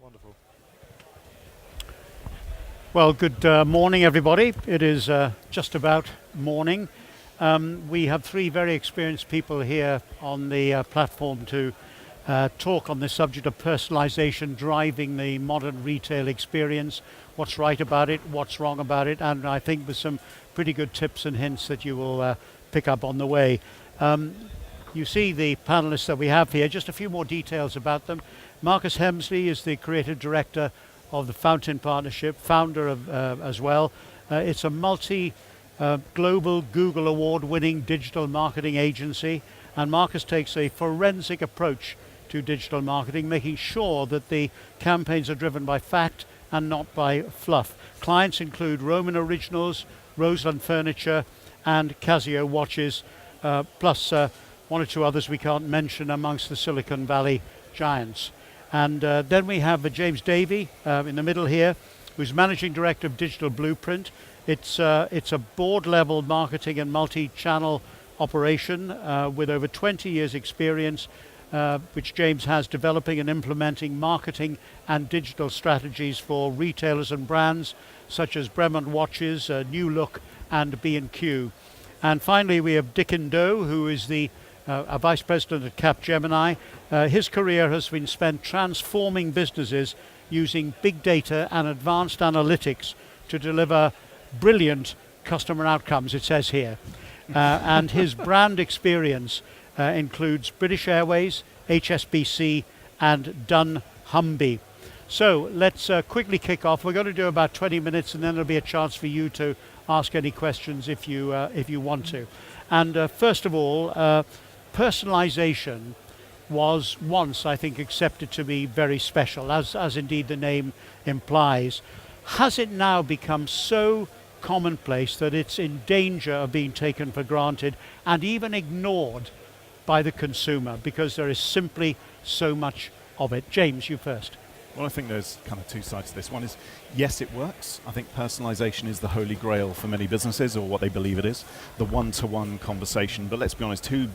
Wonderful. Well, good morning, everybody. It is just about morning. We have three very experienced people here on the platform to talk on the subject of personalization driving the modern retail experience, what's right about it, what's wrong about it, and I think with some pretty good tips and hints that you will pick up on the way. You see the panelists that we have here, just a few more details about them. Marcus Hemsley is the creative director of the Fountain Partnership, founder of as well. It's a multi-global Google award-winning digital marketing agency, and Marcus takes a forensic approach to digital marketing, making sure that the campaigns are driven by fact and not by fluff. Clients include Roman Originals, Roseland Furniture, and Casio watches, plus one or two others we can't mention amongst the Silicon Valley giants. And then we have James Davey in the middle here, who's Managing Director of Digital Blueprint. It's a board-level marketing and multi-channel operation with over 20 years experience, which James has developing and implementing marketing and digital strategies for retailers and brands such as Bremont Watches, New Look, and B&Q. And finally, we have Dickon Doe, who is the a vice president at Capgemini. His career has been spent transforming businesses using big data and advanced analytics to deliver brilliant customer outcomes, it says here. And his brand experience includes British Airways, HSBC, and dunnhumby. So let's quickly kick off. We're going to do about 20 minutes, and then there'll be a chance for you to ask any questions if you want to. And first of all, personalization was once, I think, accepted to be very special, as indeed the name implies. Has it now become so commonplace that it's in danger of being taken for granted and even ignored by the consumer because there is simply so much of it? James, you first. Well, I think there's kind of two sides to this. One is, yes, it works. I think personalization is the holy grail for many businesses, or what they believe it is, the one-to-one conversation. But let's be honest, who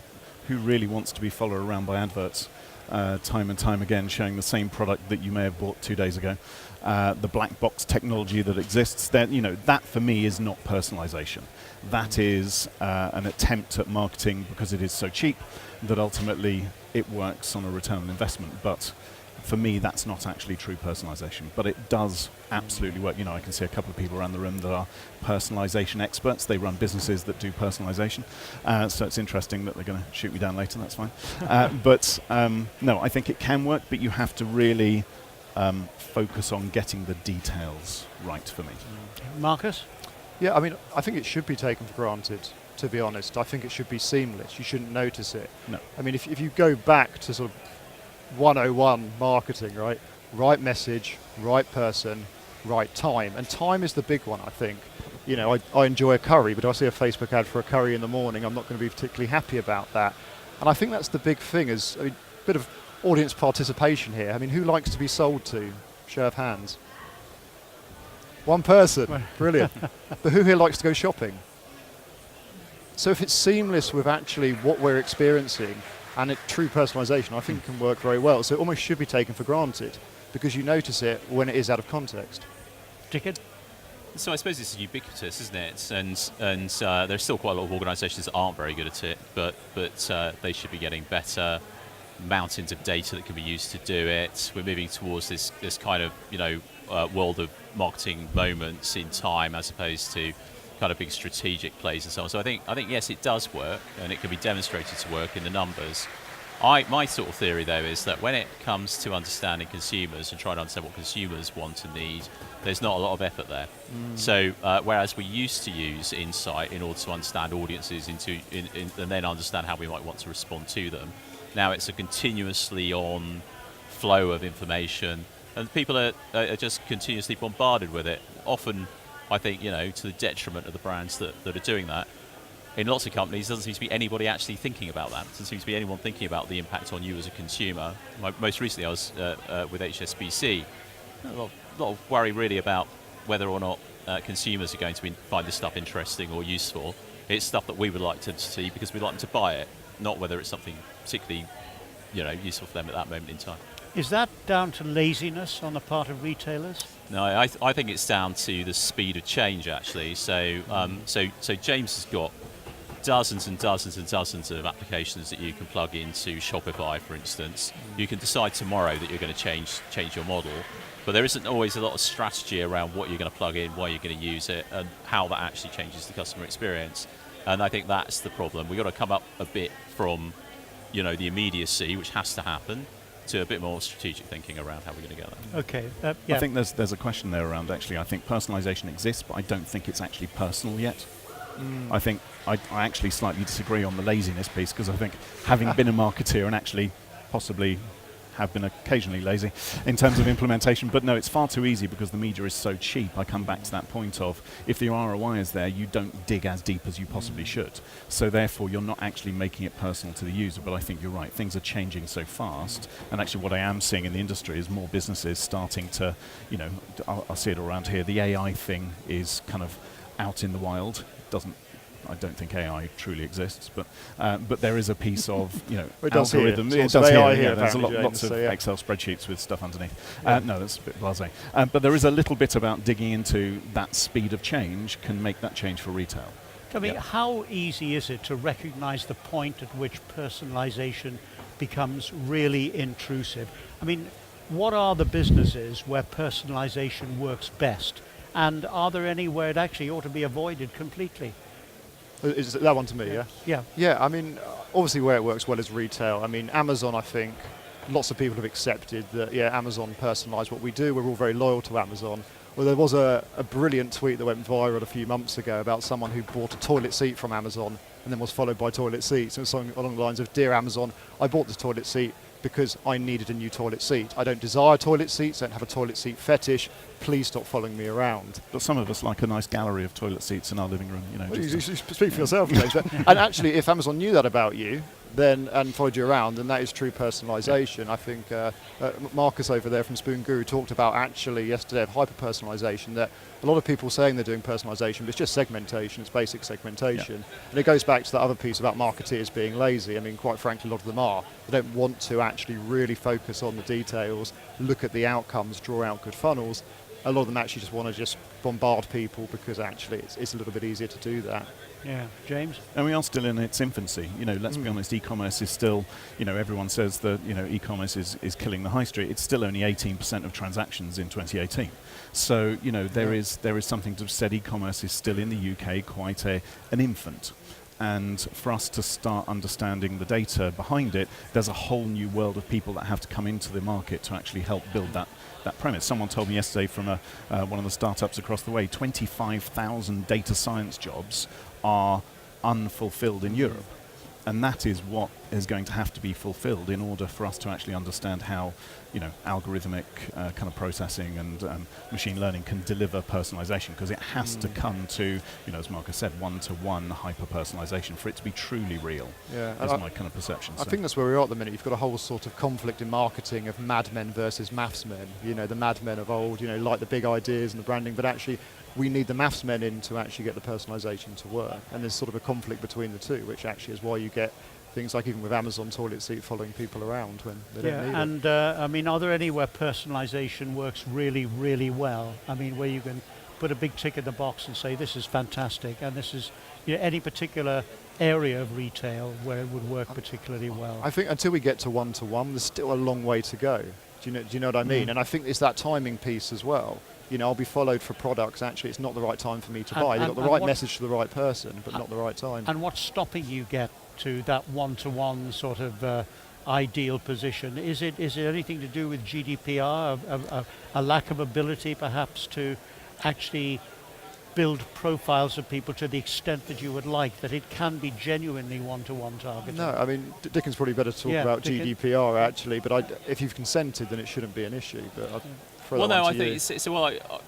really wants to be followed around by adverts time and time again showing the same product that you may have bought 2 days ago? The black box technology that exists, that for me is not personalization. That is an attempt at marketing because it is so cheap that ultimately it works on a return on investment. But for me, that's not actually true personalization, but it does absolutely work. I can see a couple of people around the room that are personalization experts. They run businesses that do personalization. So it's interesting that they're going to shoot me down later, that's fine. No, I think it can work, but you have to really focus on getting the details right for me. Marcus? Yeah, I mean, I think it should be taken for granted, to be honest. I think it should be seamless. You shouldn't notice it. No. I mean, if you go back to sort of 101 marketing, right? Right message, right person, right time. And time is the big one, I think. I enjoy a curry, but if I see a Facebook ad for a curry in the morning, I'm not going to be particularly happy about that. And I think that's the big thing is, a bit of audience participation here. I mean, who likes to be sold to? Show of hands. One person. Brilliant. But who here likes to go shopping? So if it's seamless with actually what we're experiencing, and true personalization, I think can work very well. So it almost should be taken for granted because you notice it when it is out of context. Dickon? So I suppose it's ubiquitous, isn't it? And there's still quite a lot of organisations that aren't very good at it, but they should be getting better. Mountains of data that can be used to do it. We're moving towards this kind of world of marketing moments in time, as opposed to kind of big strategic plays and so on. So I think yes, it does work, and it can be demonstrated to work in the numbers. My sort of theory though is that when it comes to understanding consumers and trying to understand what consumers want and need, there's not a lot of effort there. So whereas we used to use insight in order to understand audiences and then understand how we might want to respond to them, now it's a continuously on flow of information, and people are just continuously bombarded with it. Often, I think, to the detriment of the brands that are doing that. In lots of companies, there doesn't seem to be anybody actually thinking about that. There doesn't seem to be anyone thinking about the impact on you as a consumer. Most recently, I was with HSBC. A lot of worry really about whether or not consumers are going to find this stuff interesting or useful. It's stuff that we would like to see because we'd like them to buy it, not whether it's something particularly useful for them at that moment in time. Is that down to laziness on the part of retailers? No, I think it's down to the speed of change, actually. So James has got dozens and dozens and dozens of applications that you can plug into Shopify, for instance. You can decide tomorrow that you're going to change your model, but there isn't always a lot of strategy around what you're going to plug in, why you're going to use it, and how that actually changes the customer experience. And I think that's the problem. We've got to come up a bit from, the immediacy, which has to happen, to a bit more strategic thinking around how we're going to get there. Okay. I think there's a question there around, actually, I think personalisation exists, but I don't think it's actually personal yet. I think I actually slightly disagree on the laziness piece, because I think having been a marketeer and actually possibly have been occasionally lazy in terms of implementation, but no, it's far too easy because the media is so cheap. I come back to that point of, if the ROI is there, you don't dig as deep as you possibly should. So therefore, you're not actually making it personal to the user. But I think you're right, things are changing so fast. And actually what I am seeing in the industry is more businesses starting to, I'll see it around here, the AI thing is kind of out in the wild. I don't think AI truly exists, but there is a piece of It does algorithm. Here. It does AI here. here There's apparently, lots James, of so yeah. Excel spreadsheets with stuff underneath. No, that's a bit blasé. But there is a little bit about digging into that speed of change can make that change for retail. Tell me, how easy is it to recognize the point at which personalization becomes really intrusive? I mean, what are the businesses where personalization works best? And are there any where it actually ought to be avoided completely? Is that one to me, yeah? Yeah. Yeah, I mean, obviously where it works well is retail. I mean, Amazon, I think, lots of people have accepted that, Amazon personalise what we do. We're all very loyal to Amazon. Well, there was a brilliant tweet that went viral a few months ago about someone who bought a toilet seat from Amazon and then was followed by toilet seats. And it was something along the lines of, "Dear Amazon, I bought this toilet seat because I needed a new toilet seat. I don't desire toilet seats, I don't have a toilet seat fetish. Please stop following me around." But some of us like a nice gallery of toilet seats in our living room. Well, you speak for yourself, James. And actually, if Amazon knew that about you, and followed you around, then that is true personalisation. I think Marcus over there from Spoon Guru talked about actually yesterday of hyper-personalisation, that a lot of people saying they're doing personalisation, but it's just segmentation, it's basic segmentation. Yeah. And it goes back to the other piece about marketeers being lazy. I mean, quite frankly, a lot of them are. They don't want to actually really focus on the details, look at the outcomes, draw out good funnels. A lot of them actually just want to just bombard people because actually it's a little bit easier to do that. Yeah, James? And we are still in its infancy. Let's be honest, e-commerce is still, everyone says that, e-commerce is killing the high street. It's still only 18% of transactions in 2018. So, there is something to be said. E-commerce is still in the UK quite an infant. And for us to start understanding the data behind it, there's a whole new world of people that have to come into the market to actually help build that premise. Someone told me yesterday from one of the startups across the way, 25,000 data science jobs are unfulfilled in Europe. And that is what is going to have to be fulfilled in order for us to actually understand how, algorithmic kind of processing and machine learning can deliver personalization, because it has to come to, as Marcus said, one-to-one hyper-personalization for it to be truly real. Yeah, is my kind of perception. I think that's where we are at the minute. You've got a whole sort of conflict in marketing of madmen versus maths men. The madmen of old, like the big ideas and the branding, but actually we need the maths men in to actually get the personalization to work. And there's sort of a conflict between the two, which actually is why you get things like even with Amazon toilet seat following people around when they don't need it. And I mean, are there any where personalization works really, really well? I mean, where you can put a big tick in the box and say, this is fantastic, and this is any particular area of retail where it would work particularly well? I think until we get to one-to-one, there's still a long way to go. Do you know what I mean? And I think it's that timing piece as well. I'll be followed for products. Actually, it's not the right time for me to buy. They've got the right message to the right person, but not the right time. And what's stopping you get to that one-to-one sort of ideal position? Is it anything to do with GDPR, a lack of ability perhaps to actually build profiles of people to the extent that you would like, that it can be genuinely one-to-one targeting? No, I mean, Dickens probably better talk about GDPR actually, but if you've consented, then it shouldn't be an issue. But well, no, I think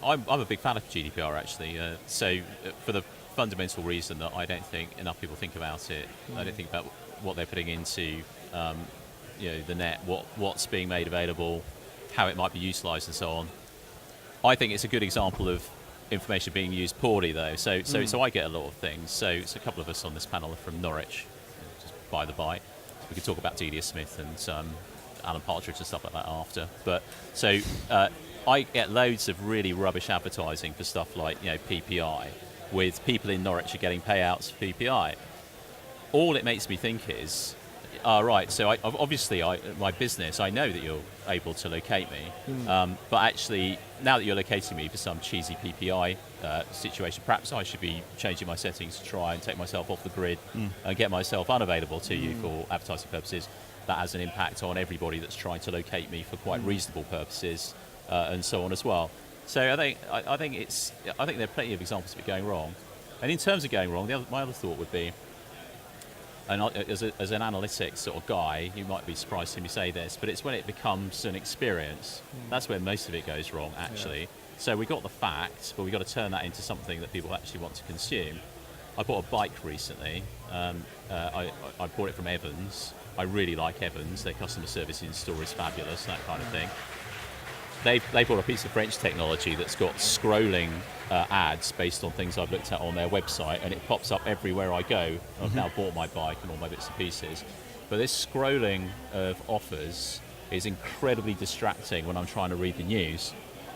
I'm a big fan of GDPR actually. For the fundamental reason that I don't think enough people think about it. I don't think about what they're putting into, the net, what's being made available, how it might be utilised, and so on. I think it's a good example of information being used poorly, though. So I get a lot of things. So a couple of us on this panel are from Norwich, just by the by. We could talk about Delia Smith and Alan Partridge and stuff like that after. But so I get loads of really rubbish advertising for stuff like PPI, with people in Norwich are getting payouts for PPI. All it makes me think is, right, so obviously my business, I know that you're able to locate me, but actually now that you're locating me for some cheesy PPI situation, perhaps I should be changing my settings to try and take myself off the grid and get myself unavailable to you for advertising purposes. That has an impact on everybody that's trying to locate me for quite reasonable purposes, and so on as well. So I think there are plenty of examples of it going wrong. And in terms of going wrong, my other thought would be, and as an analytics sort of guy, you might be surprised to hear me say this, but it's when it becomes an experience. That's where most of it goes wrong, actually. Yeah. So we got the facts, but we've got to turn that into something that people actually want to consume. I bought a bike recently. I bought it from Evans. I really like Evans. Their customer service in store is fabulous, that kind of thing. They bought a piece of French technology that's got scrolling ads based on things I've looked at on their website, and it pops up everywhere I go. I've now bought my bike and all my bits and pieces. But this scrolling of offers is incredibly distracting when I'm trying to read the news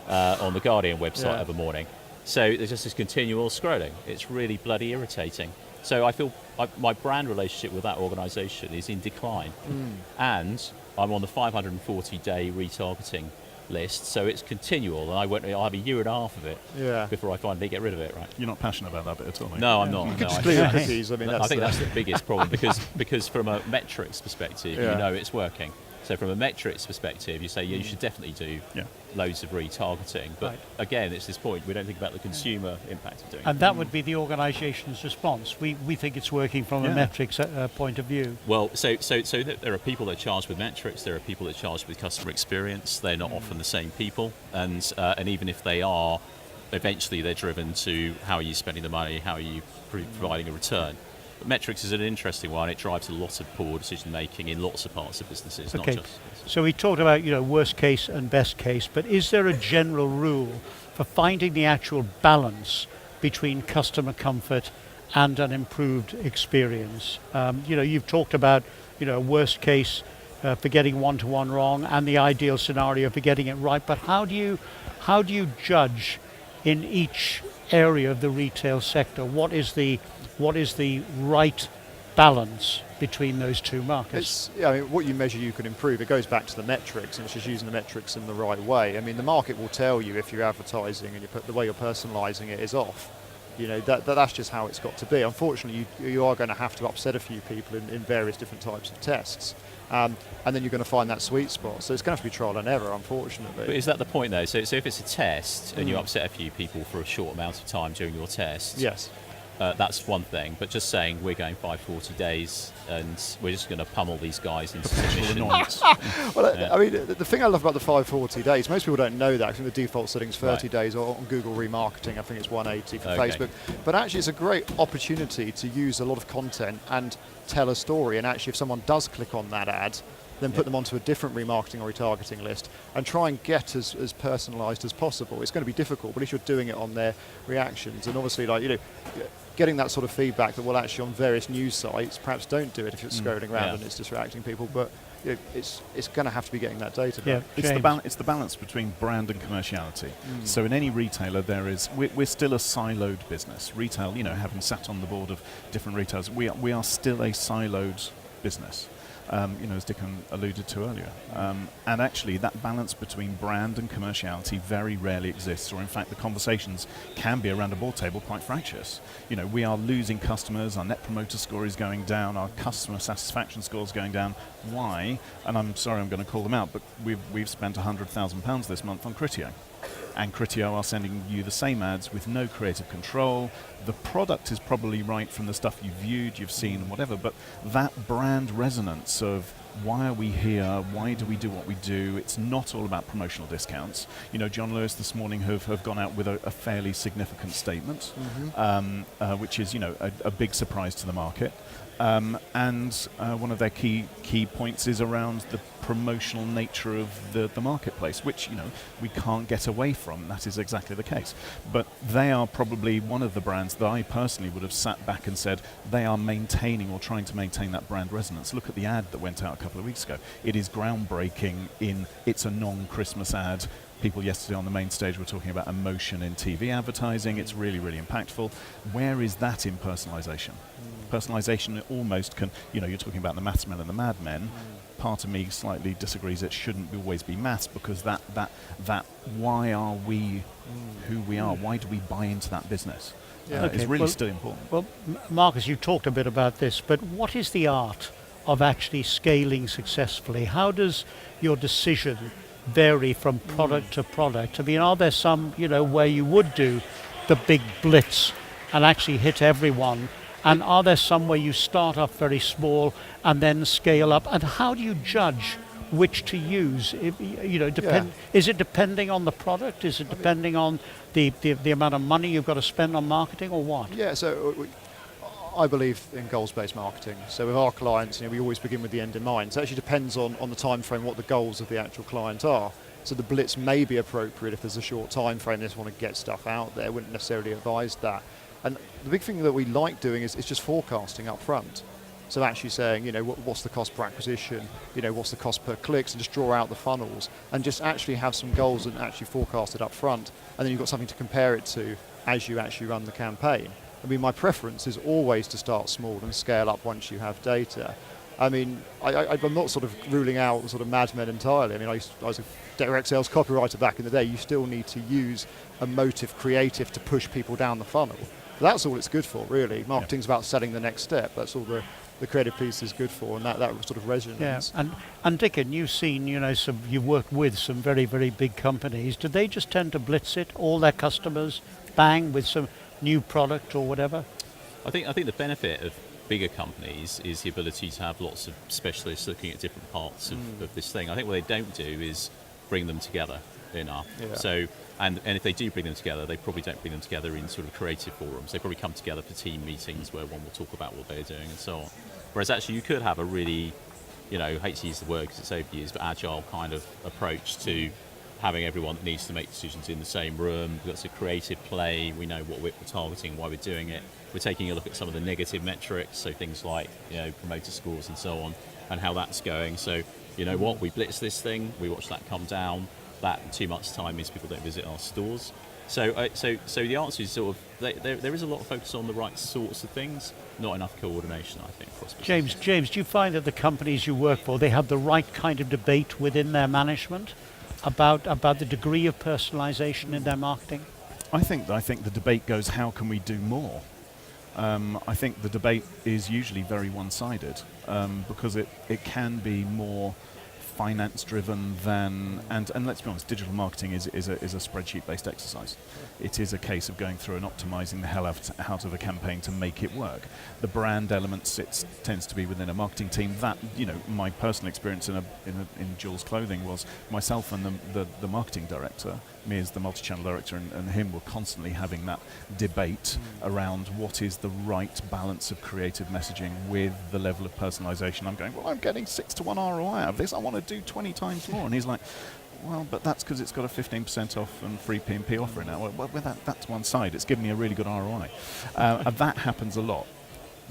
on the Guardian website of a morning. So there's just this continual scrolling. It's really bloody irritating. So I feel my brand relationship with that organisation is in decline. And I'm on the 540-day retargeting list, so it's continual, and I'll have a year and a half of it before I finally get rid of it. Right? You're not passionate about that bit at all, are you? No, I'm not. You can just clear cookies. I think that's the biggest problem because from a metrics perspective, you know it's working. So from a metrics perspective, you say you should definitely do loads of retargeting. But again, it's this point, we don't think about the consumer impact of doing it. And that would be the organisation's response. We think it's working from a metrics point of view. Well, so there are people that are charged with metrics, there are people that are charged with customer experience. They're not often the same people. And even if they are, eventually they're driven to how are you spending the money, how are you providing a return. Metrics is an interesting one. It drives a lot of poor decision making in lots of parts of businesses, not just. So we talked about worst case and best case, but is there a general rule for finding the actual balance between customer comfort and an improved experience? You've talked about worst case for getting one-to-one wrong and the ideal scenario for getting it right. But how do you judge in each area of the retail sector what is the right balance between those two markets? What you measure you can improve. It goes back to the metrics, and it's just using the metrics in the right way. I mean, the market will tell you if you're advertising and the way you're personalising it is off. That's just how it's got to be. Unfortunately, you are going to have to upset a few people in various different types of tests. And then you're going to find that sweet spot. So it's going to have to be trial and error, unfortunately. But is that the point, though? So if it's a test and you upset a few people for a short amount of time during your test, yes, that's one thing. But just saying we're going 540 days and we're just going to pummel these guys into submission. I mean, the thing I love about the 540 days, most people don't know that. I think the default setting's 30 days, or on Google remarketing, I think it's 180 for Facebook. But actually, it's a great opportunity to use a lot of content and tell a story. And actually, if someone does click on that ad, then put them onto a different remarketing or retargeting list and try and get as personalised as possible. It's going to be difficult, but at least you're doing it on their reactions. And obviously, getting that sort of feedback that will actually on various news sites, perhaps don't do it if it's scrolling around and it's distracting people, but it's going to have to be getting that data back. It's the balance between brand and commerciality. So in any retailer, we're still a siloed business. Retail, having sat on the board of different retailers, we are still a siloed business. As Dickon alluded to earlier. And actually that balance between brand and commerciality very rarely exists, or in fact the conversations can be around a board table quite fractious. We are losing customers, our net promoter score is going down, our customer satisfaction score is going down. Why? And I'm sorry I'm going to call them out, but we've spent £100,000 this month on Criteo. And Criteo are sending you the same ads with no creative control. The product is probably right from the stuff you've viewed, you've seen, whatever, but that brand resonance of why are we here, why do we do what we do, it's not all about promotional discounts. John Lewis this morning have gone out with a fairly significant statement, which is, a big surprise to the market. And one of their key points is around the promotional nature of the marketplace, which we can't get away from. That is exactly the case. But they are probably one of the brands that I personally would have sat back and said they are maintaining or trying to maintain that brand resonance. Look at the ad that went out a couple of weeks ago. It is groundbreaking it's a non-Christmas ad. People yesterday on the main stage were talking about emotion in TV advertising. It's really, really impactful. Where is that in personalisation? Personalisation almost can, you're talking about the maths men and the mad men. Part of me slightly disagrees. It shouldn't always be maths, because that why are we who we are? Why do we buy into that business? It's really still important. Well, Marcus, you talked a bit about this, but what is the art of actually scaling successfully? How does your decision vary from product to product? I mean, are there some, where you would do the big blitz and actually hit everyone? And are there some where you start off very small and then scale up? And how do you judge which to use? Is it depending on the product? Is it depending on the amount of money you've got to spend on marketing, or what? Yeah, so I believe in goals-based marketing. So with our clients, we always begin with the end in mind. So it actually depends on the time frame, what the goals of the actual client are. So the blitz may be appropriate if there's a short time frame, they just want to get stuff out there. Wouldn't necessarily advise that. And the big thing that we like doing is just forecasting up front. So actually saying, what's the cost per acquisition, what's the cost per clicks, and just draw out the funnels and just actually have some goals and actually forecast it up front. And then you've got something to compare it to as you actually run the campaign. I mean, my preference is always to start small and scale up once you have data. I mean, I'm not sort of ruling out sort of madmen entirely. I mean, I was a direct sales copywriter back in the day. You still need to use emotive creative to push people down the funnel. But that's all it's good for, really. Marketing's about selling the next step. That's all the creative piece is good for, and that sort of resonates. Yeah, and Dickon, you've seen, you've worked with some very, very big companies. Do they just tend to blitz it, all their customers, bang, with some new product or whatever? I think the benefit of bigger companies is the ability to have lots of specialists looking at different parts of this thing. I think what they don't do is bring them together enough. Yeah. So, and if they do bring them together, they probably don't bring them together in sort of creative forums. They probably come together for team meetings where one will talk about what they're doing and so on. Whereas actually you could have a really, I hate to use the word because it's overused, but agile kind of approach to having everyone that needs to make decisions in the same room. That's a creative play. We know what we're targeting, why we're doing it. We're taking a look at some of the negative metrics, so things like promoter scores and so on, and how that's going. So what, we blitz this thing, we watch that come down. That in 2 months' time means people don't visit our stores. So the answer is sort of there is a lot of focus on the right sorts of things, not enough coordination, I think. James, do you find that the companies you work for, they have the right kind of debate within their management about the degree of personalisation in their marketing? I think the debate goes, how can we do more? I think the debate is usually very one-sided because it can be more finance-driven than, and let's be honest, digital marketing is a spreadsheet-based exercise. It is a case of going through and optimizing the hell out of a campaign to make it work. The brand element tends to be within a marketing team. That, my personal experience in Jules Clothing was myself and the marketing director, me as the multi-channel director, and him were constantly having that debate around what is the right balance of creative messaging with the level of personalization. I'm going, well, I'm getting 6-to-1 ROI out of this. I want to do 20 times more. And he's like, well, but that's because it's got a 15% off and free P&P offer in it. Well, that's one side. It's giving me a really good ROI. And that happens a lot.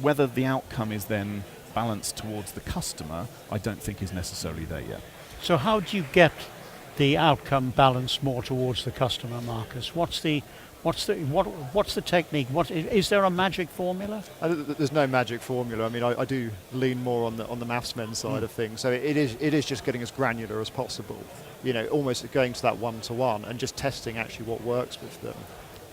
Whether the outcome is then balanced towards the customer, I don't think is necessarily there yet. So how do you get the outcome balanced more towards the customer, Marcus? What's the technique? Is there a magic formula? There's no magic formula. I mean, I do lean more on the maths men side of things. So it is just getting as granular as possible. Almost going to that one-to-one and just testing actually what works with them.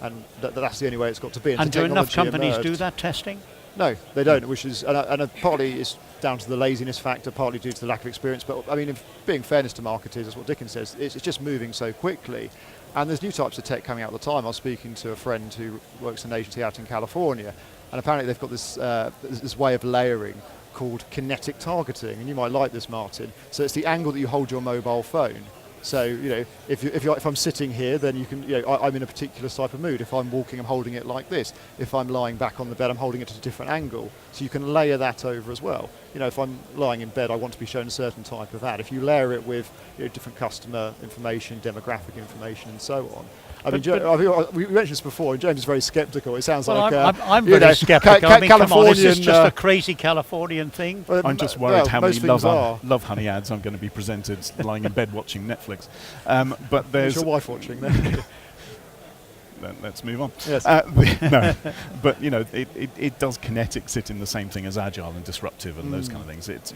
And that's the only way it's got to be. And do enough companies do that testing? No, they don't, which is, and partly it's down to the laziness factor, partly due to the lack of experience. But I mean, being fairness to marketers, that's what Dickon says, it's just moving so quickly. And there's new types of tech coming out all the time. I was speaking to a friend who works in an agency out in California, and apparently they've got this way of layering called kinetic targeting. And you might like this, Martin. So it's the angle that you hold your mobile phone. So if I'm sitting here, then you can I'm in a particular type of mood. If I'm walking, I'm holding it like this. If I'm lying back on the bed, I'm holding it at a different angle. So you can layer that over as well. If I'm lying in bed, I want to be shown a certain type of ad. If you layer it with different customer information, demographic information, and so on. I mean, we mentioned this before, and James is very sceptical. It sounds like I'm very sceptical. I mean, come on, is this just a crazy Californian thing? I'm just worried how many love honey ads I'm going to be presented lying in bed watching Netflix. But there's your wife watching then. Let's move on. Yes. No, but it does kinetic sit in the same thing as agile and disruptive and those kind of things. It's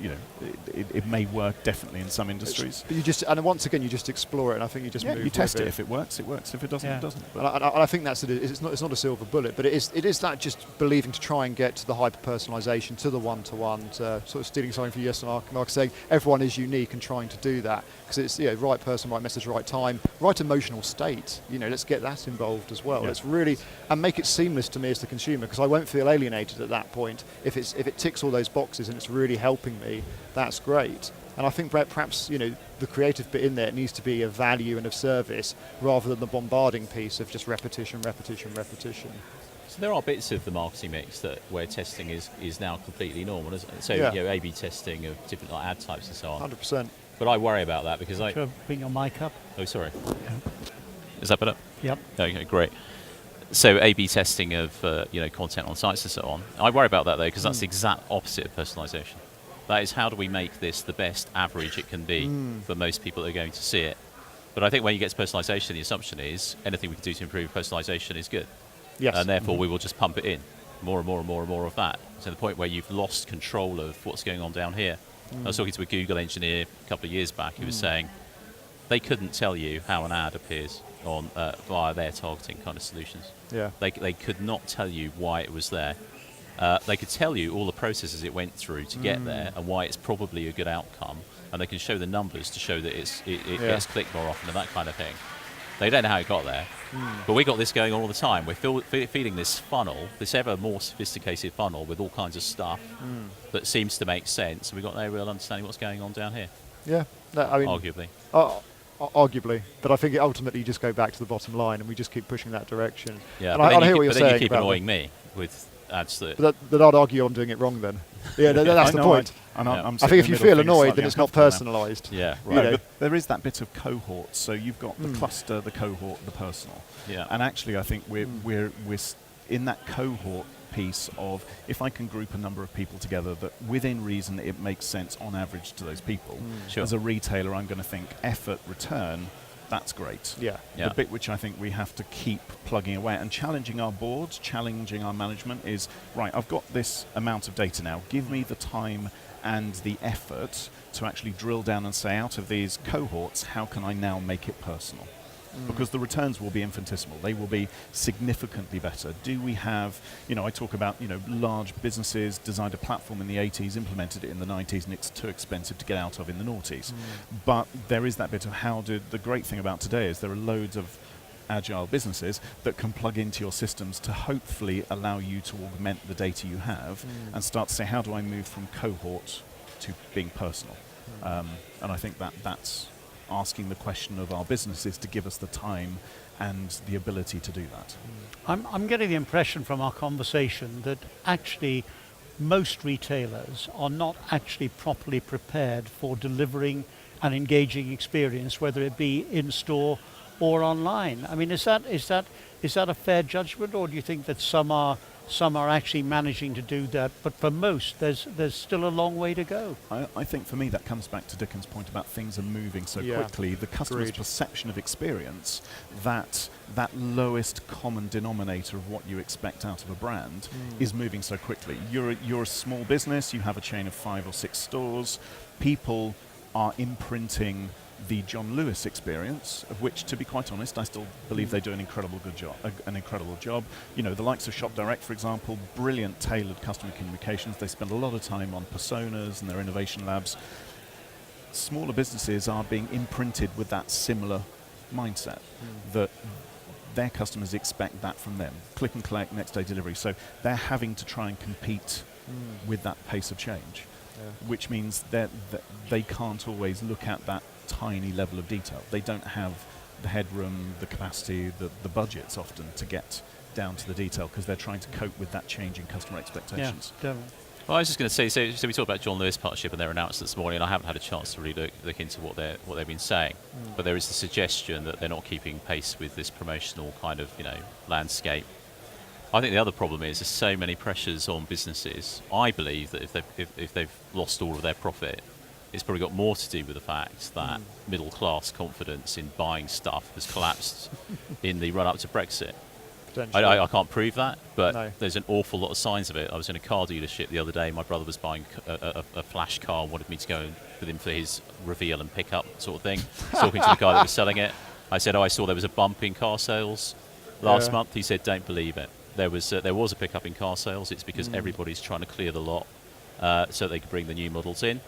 it may work definitely in some industries. But once again you just explore it, and I think you just move. You test it. If it works, it works. If it doesn't, it doesn't. And I think that's it. It's not a silver bullet, but it is that just believing to try and get to the hyper personalisation, to the one-to-one, to sort of stealing something from yes, Mark saying everyone is unique and trying to do that because it's right person, right message, right time, right emotional state. Let's get that involved as well. Yeah. It's really, and make it seamless to me as the consumer, because I won't feel alienated at that point. If it ticks all those boxes and it's really helping me, that's great. And I think perhaps the creative bit in there needs to be of value and of service rather than the bombarding piece of just repetition. So there are bits of the marketing mix where testing is now completely normal, isn't it? So A/B testing of different ad types and so on. 100%. But I worry about that because Sure, bring your mic up. Oh, sorry. Yeah. Is that better? Yep. Okay, great. So A/B testing of content on sites and so on. I worry about that though because that's the exact opposite of personalisation. That is, how do we make this the best average it can be for most people that are going to see it? But I think when you get to personalisation, the assumption is anything we can do to improve personalisation is good. Yes. And therefore we will just pump it in more and more and more and more of that to the point where you've lost control of what's going on down here. I was talking to a Google engineer a couple of years back who was saying they couldn't tell you how an ad appears on via their targeting kind of solutions. Yeah. They could not tell you why it was there. They could tell you all the processes it went through to get there and why it's probably a good outcome, and they can show the numbers to show that it gets clicked more often and that kind of thing. They don't know how it got there, but we got this going on all the time. We're feeding this funnel, this ever more sophisticated funnel with all kinds of stuff that seems to make sense, and we've got no real understanding what's going on down here. Yeah. No, I mean, arguably. Arguably, but I think ultimately you just go back to the bottom line and we just keep pushing that direction. Yeah, and but I hear what you're saying. Then you keep annoying me with ads that... But I'd argue I'm doing it wrong then. Yeah, that's the point. I think if you feel annoyed, then it's not personalised. Yeah, right. But there is that bit of cohort. So you've got the cluster, the cohort, the personal. Yeah. And actually, I think we're in that cohort piece of, if I can group a number of people together that within reason it makes sense on average to those people. Sure. As a retailer, I'm going to think effort, return, that's great. Yeah. The bit which I think we have to keep plugging away and challenging our boards, challenging our management is, right, I've got this amount of data now, give me the time and the effort to actually drill down and say, out of these cohorts, how can I now make it personal? Because the returns will be infinitesimal. They will be significantly better. Do we have, I talk about, large businesses designed a platform in the 80s, implemented it in the 90s, and it's too expensive to get out of in the noughties. But there is that bit of the great thing about today is there are loads of agile businesses that can plug into your systems to hopefully allow you to augment the data you have and start to say, how do I move from cohort to being personal? And I think that's asking the question of our businesses to give us the time and the ability to do that. I'm getting the impression from our conversation that actually most retailers are not actually properly prepared for delivering an engaging experience, whether it be in store or online. I mean, is that a fair judgment, or do you think that some are actually managing to do that, but for most there's still a long way to go? I think for me that comes back to Dickon's point about things are moving so quickly. The customer's perception of experience, that lowest common denominator of what you expect out of a brand is moving so quickly. You're a small business, you have a chain of 5 or 6 stores, people are imprinting the John Lewis experience, of which, to be quite honest, I still believe they do an incredible job. The likes of Shop Direct, for example, brilliant tailored customer communications. They spend a lot of time on personas and their innovation labs. Smaller businesses are being imprinted with that similar mindset that their customers expect that from them. Click and collect, next day delivery. So they're having to try and compete with that pace of change. Which means that they can't always look at that tiny level of detail. They don't have the headroom, the capacity, the budgets often to get down to the detail because they're trying to cope with that change in customer expectations. Yeah, definitely. Well, I was just going to say, so we talked about John Lewis partnership and their announcement this morning, and I haven't had a chance to really look into what they've been saying. But there is the suggestion that they're not keeping pace with this promotional kind of landscape. I think the other problem is there's so many pressures on businesses. I believe that if they've lost all of their profit, it's probably got more to do with the fact that middle class confidence in buying stuff has collapsed in the run up to Brexit. I can't prove that, but there's an awful lot of signs of it. I was in a car dealership the other day. My brother was buying a flash car and wanted me to go with him for his reveal and pickup sort of thing. Talking to the guy that was selling it, I said, I saw there was a bump in car sales last month. He said, don't believe it. There was a pickup in car sales. It's because everybody's trying to clear the lot so they can bring the new models in.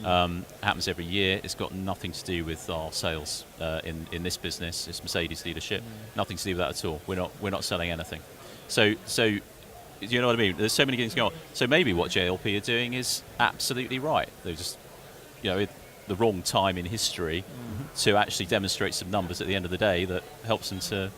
Happens every year. It's got nothing to do with our sales in this business. It's Mercedes dealership. Nothing to do with that at all. We're not selling anything. So you know what I mean? There's so many things going on. So maybe what JLP are doing is absolutely right. They're just the wrong time in history to actually demonstrate some numbers at the end of the day that helps them to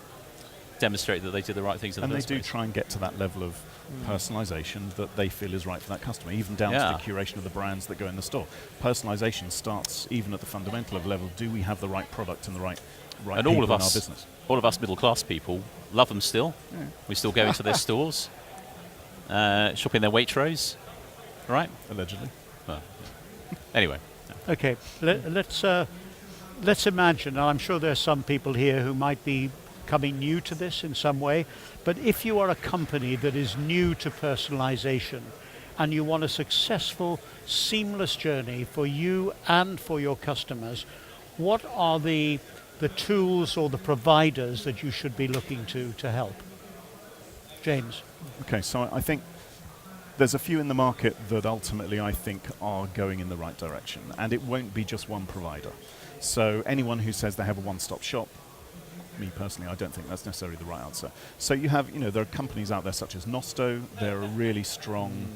demonstrate that they did the right things in the first place. And they do try and get to that level of personalisation that they feel is right for that customer, even down to the curation of the brands that go in the store. Personalisation starts even at the fundamental level. Do we have the right product and the right and people in our business? All of us middle class people love them still. Yeah. We still go into their stores, shop in their Waitrose, right? Allegedly. Well, anyway. Okay, let's imagine, and I'm sure there's some people here who might be coming new to this in some way, but if you are a company that is new to personalization and you want a successful, seamless journey for you and for your customers, what are the tools or the providers that you should be looking to help? James. Okay, so I think there's a few in the market that ultimately I think are going in the right direction, and it won't be just one provider. So anyone who says they have a one-stop shop, me personally, I don't think that's necessarily the right answer. So you have, there are companies out there such as Nosto. They're a really strong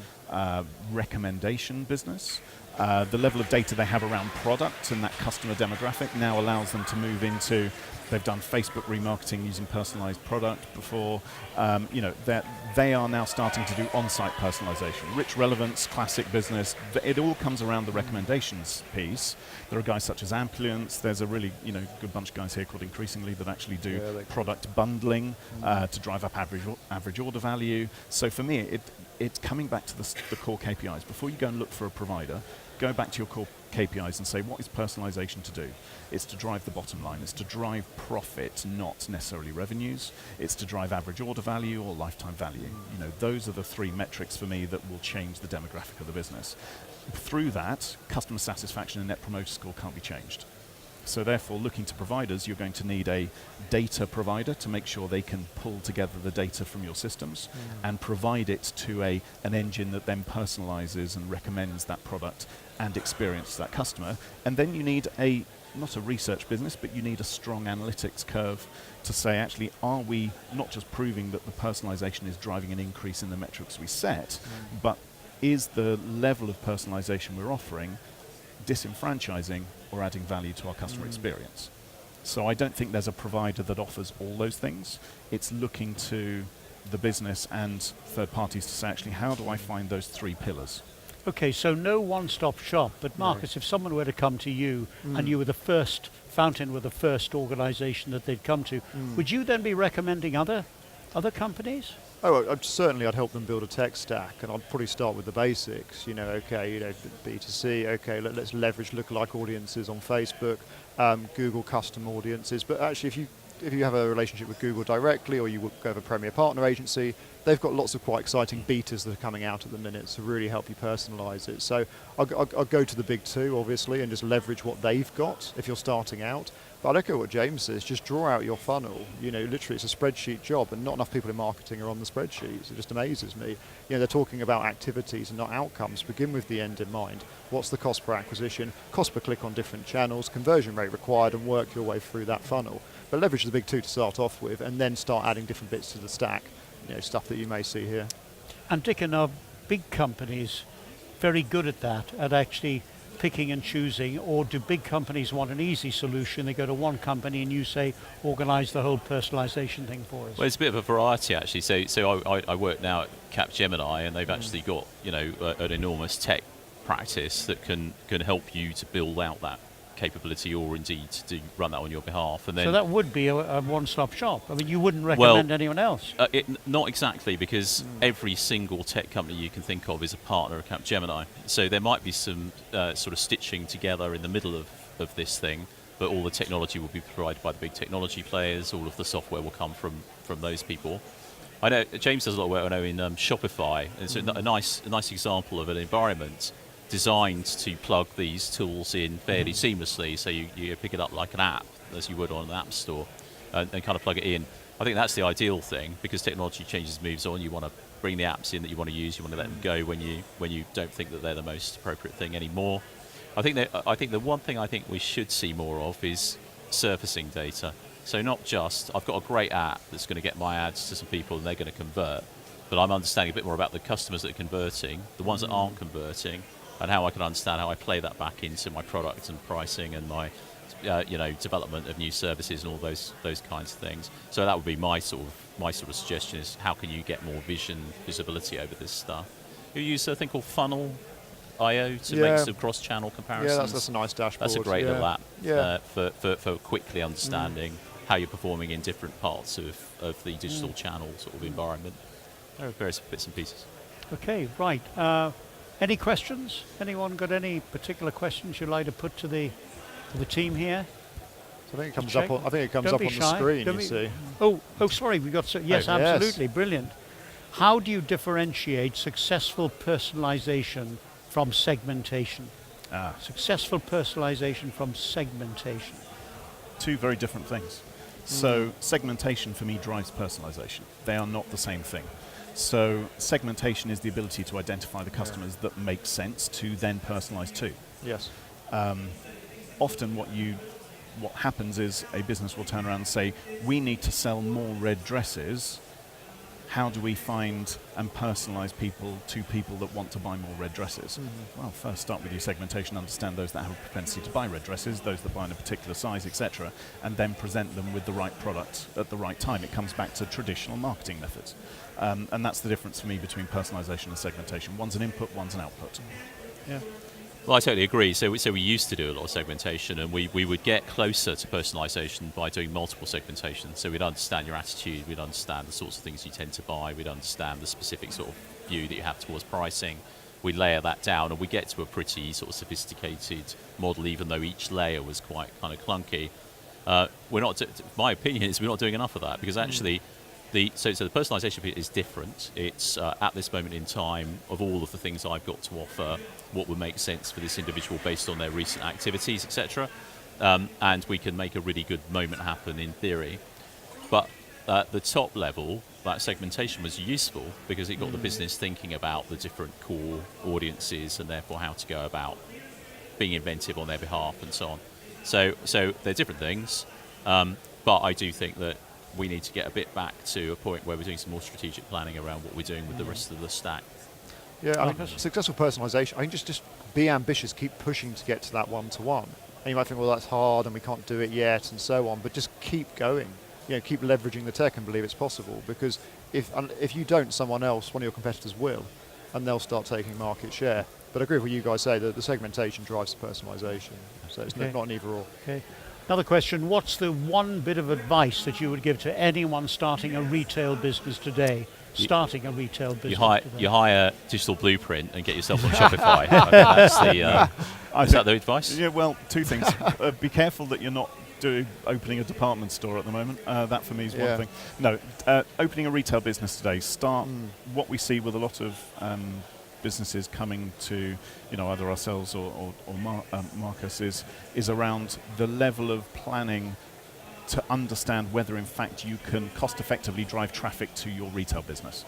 recommendation business. The level of data they have around product and that customer demographic now allows them to move into, they've done Facebook remarketing using personalized product before. They are now starting to do on-site personalization. Rich relevance, classic business, it all comes around the recommendations piece. There are guys such as Ampliance. There's a really good bunch of guys here called Increasingly that actually do product bundling to drive up average order value. So for me, it's coming back to the core KPIs. Before you go and look for a provider, go back to your core KPIs and say, what is personalization to do? It's to drive the bottom line. It's to drive profit, not necessarily revenues. It's to drive average order value or lifetime value. Those are the three metrics for me that will change the demographic of the business. Through that, customer satisfaction and net promoter score can't be changed. So therefore, looking to providers, you're going to need a data provider to make sure they can pull together the data from your systems and provide it to an engine that then personalizes and recommends that product and experience to that customer. And then you need not a research business, but you need a strong analytics curve to say, actually, are we not just proving that the personalization is driving an increase in the metrics we set, but is the level of personalization we're offering disenfranchising or adding value to our customer experience? So I don't think there's a provider that offers all those things. It's looking to the business and third parties to say, actually, how do I find those three pillars? Okay, so no one-stop shop, but Marcus, if someone were to come to you and you were the first, Fountain were the first organization that they'd come to, would you then be recommending other companies? Oh, I'd help them build a tech stack, and I'd probably start with the basics. B2C. Okay, let's leverage lookalike audiences on Facebook, Google custom audiences. But actually, if you have a relationship with Google directly, or you go with a premier partner agency, they've got lots of quite exciting betas that are coming out at the minute to really help you personalize it. So I'll go to the big two, obviously, and just leverage what they've got if you're starting out. But I echo what James says, just draw out your funnel. Literally it's a spreadsheet job, and not enough people in marketing are on the spreadsheets. It just amazes me. They're talking about activities and not outcomes. Begin with the end in mind. What's the cost per acquisition, cost per click on different channels, conversion rate required, and work your way through that funnel. But leverage the big two to start off with, and then start adding different bits to the stack, stuff that you may see here. And Dickon, are big companies very good at that, at actually picking and choosing, or do big companies want an easy solution? They go to one company and you say, organize the whole personalization thing for us. Well, it's a bit of a variety actually. So I work now at Capgemini, and they've actually got an enormous tech practice that can help you to build out that capability, or indeed to run that on your behalf. And then so that would be a one-stop shop. I mean, you wouldn't recommend anyone else. Not exactly, because every single tech company you can think of is a partner of Capgemini. So there might be some sort of stitching together in the middle of this thing, but all the technology will be provided by the big technology players. All of the software will come from those people. I know James does a lot of work. I know in Shopify. It's a nice example of an environment designed to plug these tools in fairly seamlessly, so you pick it up like an app, as you would on an app store, and kind of plug it in. I think that's the ideal thing, because technology changes, moves on. You want to bring the apps in that you want to use. You want to let them go when you don't think that they're the most appropriate thing anymore. I think the one thing I think we should see more of is surfacing data. So not just, I've got a great app that's going to get my ads to some people and they're going to convert, but I'm understanding a bit more about the customers that are converting, the ones that aren't converting, and how I can understand how I play that back into my product and pricing and my development of new services and all those kinds of things. So that would be my sort of suggestion, is how can you get more visibility over this stuff. You use a thing called Funnel.io to make some cross-channel comparisons. Yeah, that's a nice dashboard. That's a great little app for quickly understanding how you're performing in different parts of the digital channel sort of environment. There are various bits and pieces. Okay, right. Any questions? Anyone got any particular questions you'd like to put to the team here? So I think it comes up on the screen. You see. Oh, sorry. We got yes, Oh, absolutely, brilliant. How do you differentiate successful personalization from segmentation? Successful personalization from segmentation. Two very different things. So segmentation for me drives personalization. They are not the same thing. So segmentation is the ability to identify the customers that make sense to then personalize to. Yes. Often what happens is a business will turn around and say, we need to sell more red dresses. How do we find and personalize people to people that want to buy more red dresses? Well, first start with your segmentation, understand those that have a propensity to buy red dresses, those that buy in a particular size, etc., and then present them with the right product at the right time. It comes back to traditional marketing methods. And that's the difference for me between personalization and segmentation. One's an input, one's an output. Yeah. Well, I totally agree. So we used to do a lot of segmentation, and we would get closer to personalisation by doing multiple segmentation. So we'd understand your attitude, we'd understand the sorts of things you tend to buy, we'd understand the specific sort of view that you have towards pricing. We layer that down, and we get to a pretty sort of sophisticated model, even though each layer was quite kind of clunky. My opinion is we're not doing enough of that, because actually so the personalisation bit is different. It's at this moment in time, of all of the things I've got to offer, what would make sense for this individual based on their recent activities, etc. And we can make a really good moment happen in theory. But at the top level, that segmentation was useful because it got the business thinking about the different core audiences and therefore how to go about being inventive on their behalf and so on. So they're different things, but I do think that we need to get a bit back to a point where we're doing some more strategic planning around what we're doing with the rest of the stack. Yeah, I mean, successful personalisation, I think just be ambitious, keep pushing to get to that one-to-one. And you might think, well, that's hard and we can't do it yet and so on, but just keep going. Keep leveraging the tech and believe it's possible, because if you don't, someone else, one of your competitors will, and they'll start taking market share. But I agree with what you guys say, that the segmentation drives the personalisation, so it's not an either or. Okay. Another question, what's the one bit of advice that you would give to anyone starting a retail business today? You hire Digital Blueprint and get yourself on Shopify. Is that the advice? Yeah, well, two things. Be careful that you're not opening a department store at the moment. That for me is one thing. No, opening a retail business today, what we see with a lot of businesses coming to either ourselves or Marcus is around the level of planning to understand whether in fact you can cost effectively drive traffic to your retail business.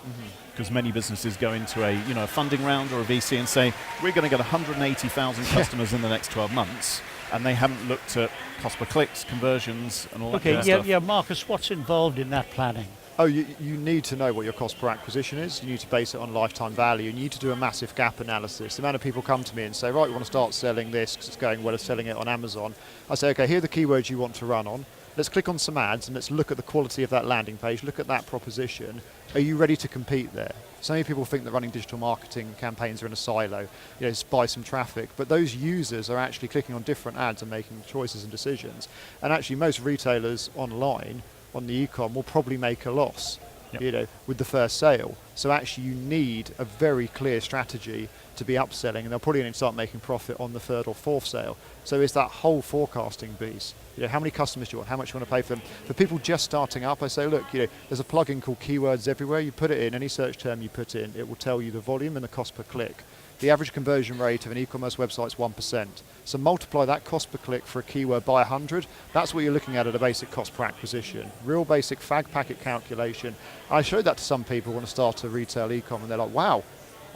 Because many businesses go into a funding round or a VC and say, we're going to get 180,000 customers in the next 12 months, and they haven't looked at cost per clicks, conversions and all that kind of stuff. Yeah, Marcus, what's involved in that planning? Oh, you need to know what your cost per acquisition is. You need to base it on lifetime value. And you need to do a massive gap analysis. The amount of people come to me and say, right, we want to start selling this because it's going well as selling it on Amazon. I say, okay, here are the keywords you want to run on. Let's click on some ads and let's look at the quality of that landing page, look at that proposition. Are you ready to compete there? So many people think that running digital marketing campaigns are in a silo, just buy some traffic, but those users are actually clicking on different ads and making choices and decisions. And actually most retailers online on the e-com will probably make a loss, with the first sale. So actually you need a very clear strategy to be upselling, and they'll probably only start making profit on the third or fourth sale. So it's that whole forecasting piece. How many customers do you want? How much you want to pay for them? For people just starting up, I say, look, there's a plugin called Keywords Everywhere. You put it in, any search term you put in, it will tell you the volume and the cost per click. The average conversion rate of an e-commerce website is 1%. So multiply that cost per click for a keyword by 100. That's what you're looking at a basic cost per acquisition. Real basic fag packet calculation. I showed that to some people when I started retail e-com, and they're like, wow,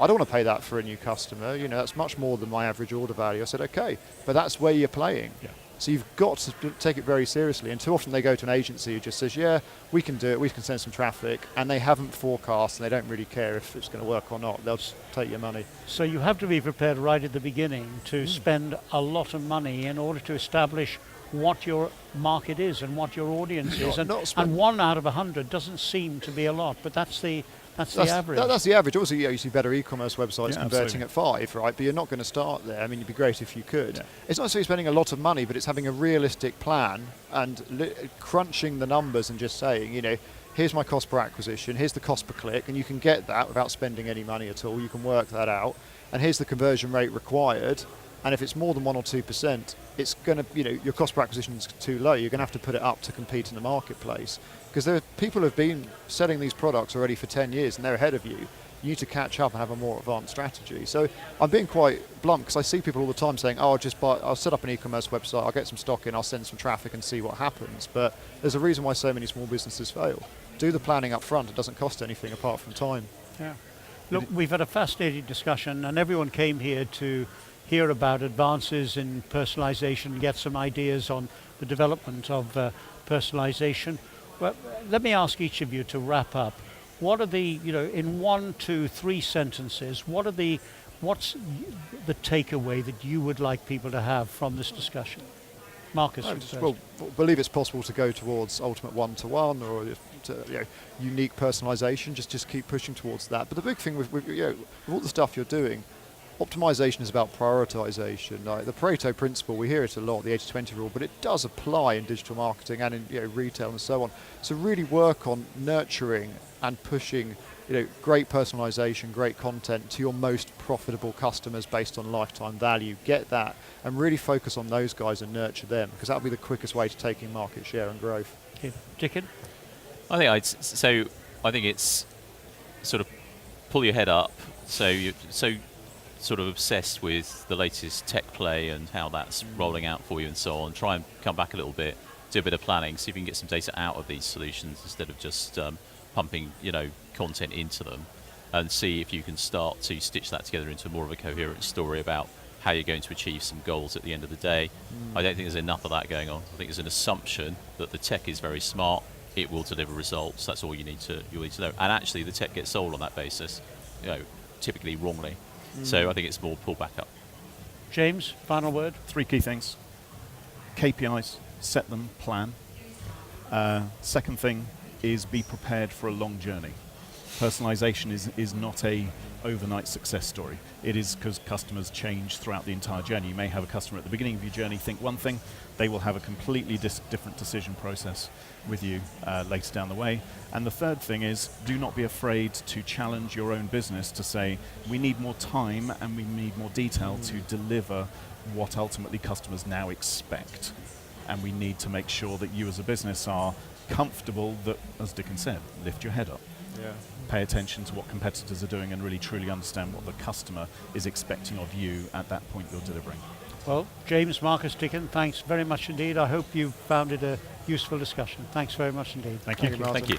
I don't want to pay that for a new customer. That's much more than my average order value. I said, okay, but that's where you're playing. Yeah. So you've got to take it very seriously. And too often they go to an agency who just says, yeah, we can do it, we can send some traffic, and they haven't forecast and they don't really care if it's going to work or not. They'll just take your money. So you have to be prepared right at the beginning to spend a lot of money in order to establish what your market is and what your audience is. And 1 out of 100 doesn't seem to be a lot, but that's the average. That's the average. Also, you see better e-commerce websites converting absolutely. at 5, right? But you're not going to start there. I mean, it'd be great if you could. Yeah. It's not necessarily spending a lot of money, but it's having a realistic plan and crunching the numbers and just saying, here's my cost per acquisition, here's the cost per click, and you can get that without spending any money at all. You can work that out. And here's the conversion rate required. And if it's more than 1 or 2%, it's going to, your cost per acquisition is too low. You're going to have to put it up to compete in the marketplace. Because there are people who have been selling these products already for 10 years and they're ahead of you. You need to catch up and have a more advanced strategy. So I'm being quite blunt because I see people all the time saying, oh, I'll set up an e-commerce website, I'll get some stock in, I'll send some traffic and see what happens. But there's a reason why so many small businesses fail. Do the planning up front. It doesn't cost anything apart from time. Yeah. Look, we've had a fascinating discussion and everyone came here to hear about advances in personalization, get some ideas on the development of personalization. Well, let me ask each of you to wrap up. What are the, in 1, 2, 3 sentences, what's the takeaway that you would like people to have from this discussion? Marcus, believe it's possible to go towards ultimate one-to-one or unique personalization. Just keep pushing towards that. But the big thing with all the stuff you're doing, optimization is about prioritization. Like the Pareto principle, we hear it a lot, the 80-20 rule, but it does apply in digital marketing and in retail and so on. So really work on nurturing and pushing great personalization, great content to your most profitable customers based on lifetime value. Get that and really focus on those guys and nurture them, because that'll be the quickest way to taking market share and growth. Okay. Dickon? I think it's sort of pull your head up. So you're sort of obsessed with the latest tech play and how that's rolling out for you and so on. Try and come back a little bit, do a bit of planning, see if you can get some data out of these solutions instead of just pumping content into them, and see if you can start to stitch that together into more of a coherent story about how you're going to achieve some goals at the end of the day. I don't think there's enough of that going on. I think there's an assumption that the tech is very smart, it will deliver results. That's all you need to know. And actually the tech gets sold on that basis, typically wrongly. So I think it's more pull back up. James, final word? 3 key things. KPIs, set them, plan. Second thing is be prepared for a long journey. Personalization is not a overnight success story. It is because customers change throughout the entire journey. You may have a customer at the beginning of your journey think one thing, they will have a completely different decision process with you later down the way. And the third thing is, do not be afraid to challenge your own business to say, we need more time and we need more detail to deliver what ultimately customers now expect. And we need to make sure that you as a business are comfortable that, as Dickon said, lift your head up. Yeah. Pay attention to what competitors are doing and really truly understand what the customer is expecting of you at that point you're delivering. Well, James, Marcus, Dickon, thanks very much indeed. I hope you found it a useful discussion. Thanks very much indeed. Thank you. Martin. Thank you.